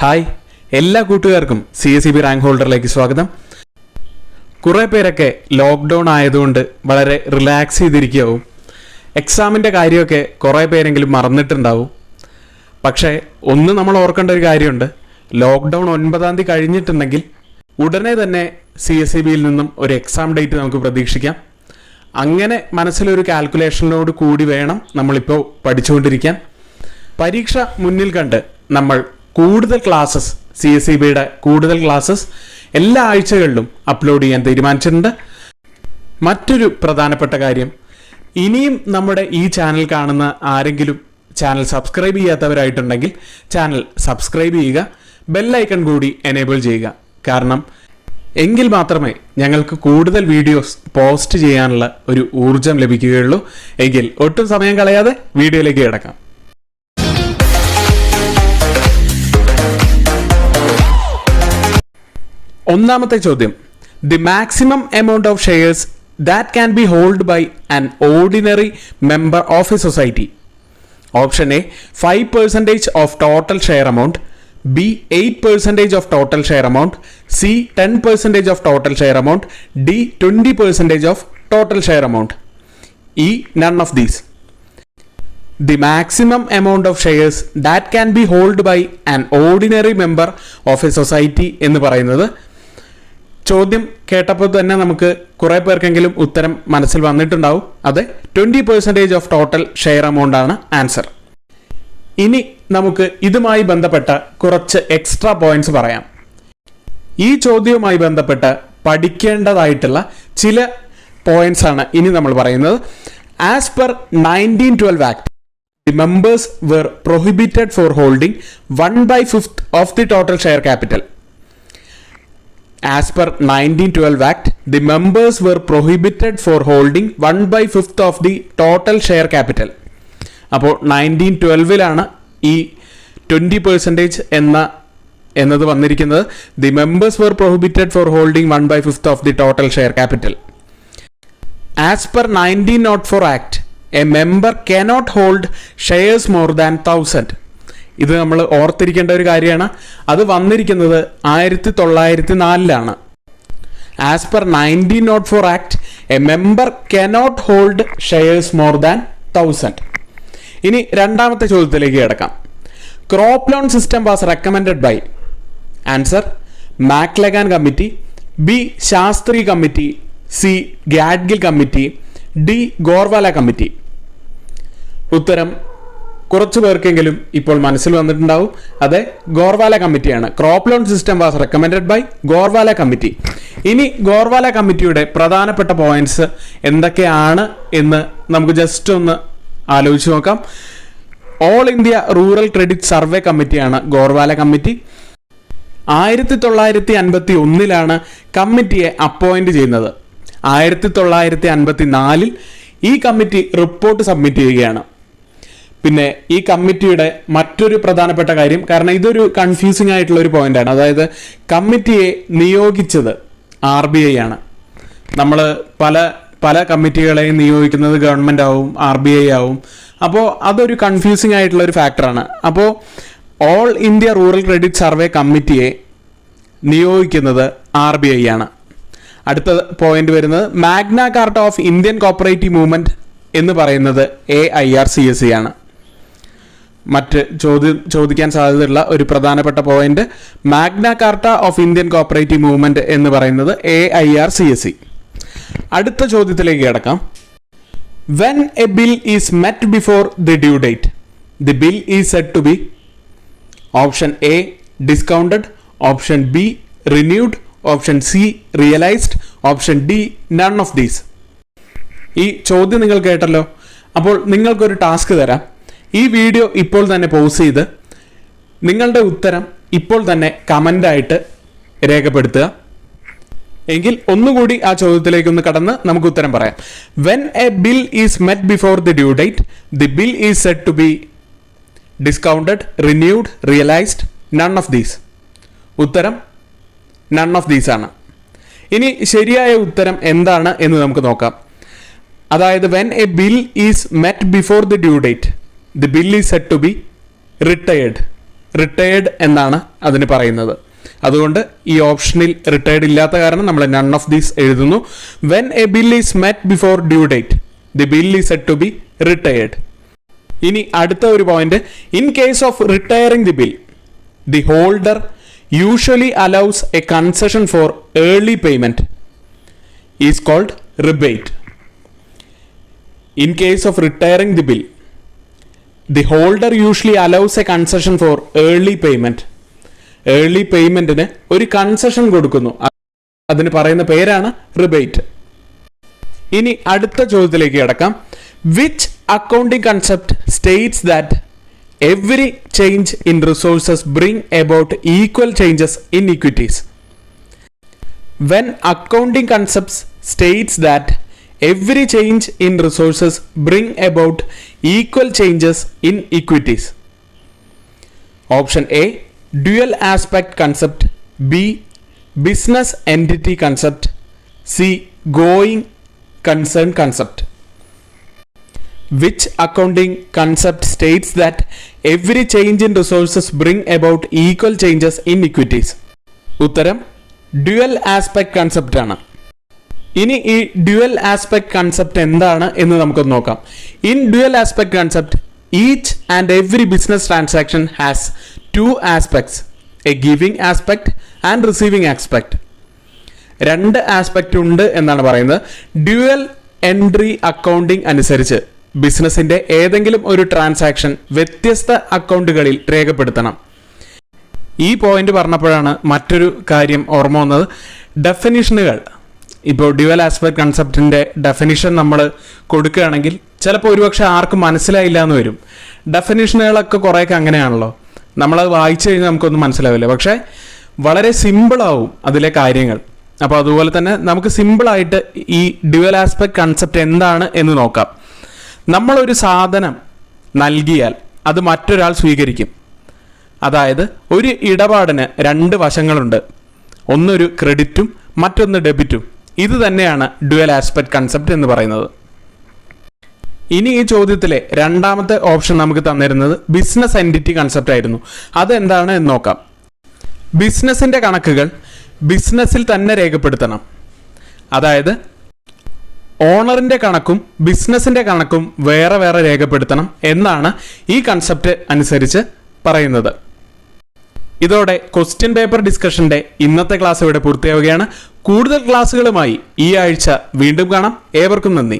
Hi, എല്ലാ കൂട്ടുകാർക്കും CSEB rank ഹോൾഡറിലേക്ക് സ്വാഗതം. കുറേ പേരൊക്കെ ലോക്ക്ഡൗൺ ആയതുകൊണ്ട് വളരെ റിലാക്സ് ചെയ്തിരിക്കുകയാവും. എക്സാമിൻ്റെ കാര്യമൊക്കെ കുറേ പേരെങ്കിലും മറന്നിട്ടുണ്ടാവും. പക്ഷേ ഒന്ന് നമ്മൾ ഓർക്കേണ്ട ഒരു കാര്യമുണ്ട്. ലോക്ക്ഡൗൺ 9-ാം തീയതി കഴിഞ്ഞിട്ടുണ്ടെങ്കിൽ ഉടനെ തന്നെ CSEBയിൽ നിന്നും ഒരു എക്സാം ഡേറ്റ് നമുക്ക് പ്രതീക്ഷിക്കാം. അങ്ങനെ മനസ്സിലൊരു കാൽക്കുലേഷനോട് കൂടി വേണം നമ്മളിപ്പോൾ പഠിച്ചുകൊണ്ടിരിക്കാൻ. പരീക്ഷ മുന്നിൽ കണ്ട് നമ്മൾ കൂടുതൽ ക്ലാസ്സസ് CSEBയുടെ കൂടുതൽ ക്ലാസ്സസ് എല്ലാ ആഴ്ചകളിലും അപ്ലോഡ് ചെയ്യാൻ തീരുമാനിച്ചിട്ടുണ്ട്. മറ്റൊരു പ്രധാനപ്പെട്ട കാര്യം, ഇനിയും നമ്മുടെ ഈ ചാനൽ കാണുന്ന ആരെങ്കിലും ചാനൽ സബ്സ്ക്രൈബ് ചെയ്യാത്തവരായിട്ടുണ്ടെങ്കിൽ ചാനൽ സബ്സ്ക്രൈബ് ചെയ്യുക, ബെല്ലൈക്കൺ കൂടി എനേബിൾ ചെയ്യുക. കാരണം എങ്കിൽ മാത്രമേ ഞങ്ങൾക്ക് കൂടുതൽ വീഡിയോസ് പോസ്റ്റ് ചെയ്യാനുള്ള ഒരു ഊർജം ലഭിക്കുകയുള്ളൂ. എങ്കിൽ ഒട്ടും സമയം കളയാതെ വീഡിയോയിലേക്ക് കിടക്കാം. ഒന്നാമത്തെ ചോദ്യം, the maximum amount of shares that can be hold by an ordinary member of a society. Option A 5% of total share amount, B 8% of total share amount, C 10% of total share amount, D 20% of total share amount. E none of these. The maximum amount of shares that can be held by an ordinary member of a society എന്ന് പറയുന്നത്, ചോദ്യം കേട്ടപ്പോൾ തന്നെ നമുക്ക് കുറേ പേർക്കെങ്കിലും ഉത്തരം മനസ്സിൽ വന്നിട്ടുണ്ടാവും. അതെ, 20% ഓഫ് ടോട്ടൽ ഷെയർ എമൗണ്ട് ആണ് ആൻസർ. ഇനി നമുക്ക് ഇതുമായി ബന്ധപ്പെട്ട കുറച്ച് എക്സ്ട്രാ പോയിന്റ്സ് പറയാം. ഈ ചോദ്യവുമായി ബന്ധപ്പെട്ട് പഠിക്കേണ്ടതായിട്ടുള്ള ചില പോയിന്റ്സ് ആണ് ഇനി നമ്മൾ പറയുന്നത്. As per 1912 act, the members were prohibited for holding 1/5 of the total share capital. As per 1912 Act, the members were prohibited for holding 1/5 of the total share capital. അപ്പോൾ 1912 ഈ 20% എന്നത് വന്നിരിക്കുന്നത്. The members were prohibited for holding 1/5 of the total share capital. As per 1904 Act, a member cannot hold shares more than 1000. ഇത് നമ്മൾ ഓർത്തിരിക്കേണ്ട ഒരു കാര്യമാണ്. അത് വന്നിരിക്കുന്നത് 1904 as per 1904 act, a member cannot hold shares more than 1000. ഇനി രണ്ടാമത്തെ ചോദ്യത്തിലേക്ക് കിടക്കാം. Crop loan system was recommended by answer Maclagan committee, B Shastri committee, C Gadgil committee, D Gorwala committee. ഉത്തരം കുറച്ചു പേർക്കെങ്കിലും ഇപ്പോൾ മനസ്സിൽ വന്നിട്ടുണ്ടാവും. അതെ, ഗോർവാല കമ്മിറ്റിയാണ്. Crop loan system was recommended by Gorwala committee. ഇനി ഗോർവാല കമ്മിറ്റിയുടെ പ്രധാനപ്പെട്ട പോയിന്റ്സ് എന്തൊക്കെയാണ് എന്ന് നമുക്ക് ജസ്റ്റ് ഒന്ന് ആലോചിച്ച് നോക്കാം. All India rural credit survey കമ്മിറ്റിയാണ് ഗോർവാല കമ്മിറ്റി. 1951 കമ്മിറ്റിയെ അപ്പോയിന്റ് ചെയ്യുന്നത്. 1954 ഈ കമ്മിറ്റി റിപ്പോർട്ട് സബ്മിറ്റ് ചെയ്യുകയാണ്. പിന്നെ ഈ കമ്മിറ്റിയുടെ മറ്റൊരു പ്രധാനപ്പെട്ട കാര്യം, കാരണം ഇതൊരു കൺഫ്യൂസിംഗ് ആയിട്ടുള്ള ഒരു പോയിന്റാണ്, അതായത് കമ്മിറ്റിയെ നിയോഗിച്ചത് RBI ആണ്. നമ്മൾ പല കമ്മിറ്റികളെയും നിയോഗിക്കുന്നത് ഗവൺമെൻറ് ആവും, RBI ആവും. അപ്പോൾ അതൊരു കൺഫ്യൂസിംഗ് ആയിട്ടുള്ള ഒരു ഫാക്ടറാണ്. അപ്പോൾ all India rural credit survey കമ്മിറ്റിയെ നിയോഗിക്കുന്നത് RBI ആണ്. അടുത്ത പോയിന്റ് വരുന്നത് Magna Carta of Indian cooperative movement എന്ന് പറയുന്നത് AIRCSE ആണ്. മറ്റ് ചോദിക്കാൻ സാധ്യതയുള്ള ഒരു പ്രധാനപ്പെട്ട point, Magna Carta of Indian cooperative movement എന്ന് പറയുന്നത് AIRCSE. അടുത്ത ചോദ്യത്തിലേക്ക് കിടക്കാം. When a bill is met before the due date, the bill is said to be option A discounted, option B renewed, option C realised, option D none of these. ഈ ചോദ്യം നിങ്ങൾ കേട്ടല്ലോ. അപ്പോൾ നിങ്ങൾക്കൊരു ടാസ്ക് തരാം. ഈ വീഡിയോ ഇപ്പോൾ തന്നെ പോസ് ചെയ്ത് നിങ്ങളുടെ ഉത്തരം ഇപ്പോൾ തന്നെ കമൻ്റായിട്ട് രേഖപ്പെടുത്തുക. എങ്കിൽ ഒന്നുകൂടി ആ ചോദ്യത്തിലേക്കൊന്ന് കടന്ന് നമുക്ക് ഉത്തരം പറയാം. When a bill is met before the due date, the bill is said to be discounted, renewed, realised, none of these. ഉത്തരം നൺ ഓഫ് ദീസ് ആണ്. ഇനി ശരിയായ ഉത്തരം എന്താണ് എന്ന് നമുക്ക് നോക്കാം. അതായത് when a bill is met before the due date, the bill is said to be retired. Retired എന്നാണ് അതിന് പറയുന്നത്. അതുകൊണ്ട് ഈ ഓപ്ഷനിൽ റിട്ടയേർഡ് ഇല്ലാത്ത കാരണം നമ്മൾ നൺ ഓഫ് ദീസ് എഴുതുന്നു. When a bill is met before due date the bill is said to be retired. ഇനി അടുത്ത ഒരു point, in case of retiring the bill the holder usually allows a concession for early payment is called rebate. In case of retiring the bill, the holder usually allows a concession for early payment. Early paymentന് ഒരു concession കൊടുക്കുന്നു, അതിന് പറയുന്ന പേരാണ് rebate. ഇനി അടുത്ത ചോദ്യത്തിലേക്ക് കിടക്കാം. Which accounting concept states that every change in resources bring about equal changes in equities? When accounting concepts states that every change in resources bring about equal changes in equities. Option A, dual aspect concept. B, business entity concept. C, going concern concept. Which accounting concept states that every change in resources bring about equal changes in equities? ഉത്തരം dual aspect concept ആണ്. ഇനി ഈ dual aspect concept എന്താണ് എന്ന് നമുക്കൊന്ന് നോക്കാം. In dual aspect concept each and every business transaction has to aspects, A giving aspect and receiving aspect. രണ്ട് aspect ഉണ്ട് എന്നാണ് പറയുന്നത്. ഡ്യുവൽ എൻട്രി അക്കൗണ്ടിംഗ് അനുസരിച്ച് ബിസിനസിന്റെ ഏതെങ്കിലും ഒരു ട്രാൻസാക്ഷൻ വ്യത്യസ്ത അക്കൗണ്ടുകളിൽ രേഖപ്പെടുത്തണം. ഈ പോയിന്റ് പറഞ്ഞപ്പോഴാണ് മറ്റൊരു കാര്യം ഓർമ്മ വന്നത്. ഡെഫിനിഷനുകൾ, ഇപ്പോൾ ഡ്യുവൽ ആസ്പെക്ട് കൺസെപ്റ്റിൻ്റെ ഡെഫിനിഷൻ നമ്മൾ കൊടുക്കുകയാണെങ്കിൽ ചിലപ്പോൾ ഒരുപക്ഷെ ആർക്കും മനസ്സിലായില്ല എന്ന് വരും. ഡെഫിനിഷനുകളൊക്കെ കുറേയൊക്കെ അങ്ങനെയാണല്ലോ, നമ്മളത് വായിച്ചു കഴിഞ്ഞാൽ നമുക്കൊന്നും മനസ്സിലാവില്ല. പക്ഷേ വളരെ സിമ്പിളാവും അതിലെ കാര്യങ്ങൾ. അപ്പോൾ അതുപോലെ തന്നെ നമുക്ക് സിമ്പിളായിട്ട് ഈ ഡ്യുവൽ ആസ്പെക്ട് കൺസെപ്റ്റ് എന്താണ് എന്ന് നോക്കാം. നമ്മളൊരു സാധനം നൽകിയാൽ അത് മറ്റൊരാൾ സ്വീകരിക്കും. അതായത് ഒരു ഇടപാടിന് രണ്ട് വശങ്ങളുണ്ട്, ഒന്നൊരു ക്രെഡിറ്റും മറ്റൊന്ന് ഡെബിറ്റും. ഇത് തന്നെയാണ് ഡ്യുവൽ ആസ്പെക്ട് കൺസെപ്റ്റ് എന്ന് പറയുന്നത്. ഇനി ഈ ചോദ്യത്തിലെ രണ്ടാമത്തെ ഓപ്ഷൻ നമുക്ക് തന്നിരുന്നത് ബിസിനസ് എൻറ്റിറ്റി കൺസെപ്റ്റ് ആയിരുന്നു. അതെന്താണ് എന്ന് നോക്കാം. ബിസിനസിൻ്റെ കണക്കുകൾ ബിസിനസ്സിൽ തന്നെ രേഖപ്പെടുത്തണം. അതായത് ഓണറിൻ്റെ കണക്കും ബിസിനസിൻ്റെ കണക്കും വേറെ വേറെ രേഖപ്പെടുത്തണം എന്നാണ് ഈ കൺസെപ്റ്റ് അനുസരിച്ച് പറയുന്നത്. ഇതോടെ ക്വസ്റ്റ്യൻ പേപ്പർ ഡിസ്കഷന്റെ ഇന്നത്തെ ക്ലാസ് ഇവിടെ പൂർത്തിയാവുകയാണ്. കൂടുതൽ ക്ലാസ്സുകളുമായി ഈ ആഴ്ച വീണ്ടും കാണാം. ഏവർക്കും നന്ദി.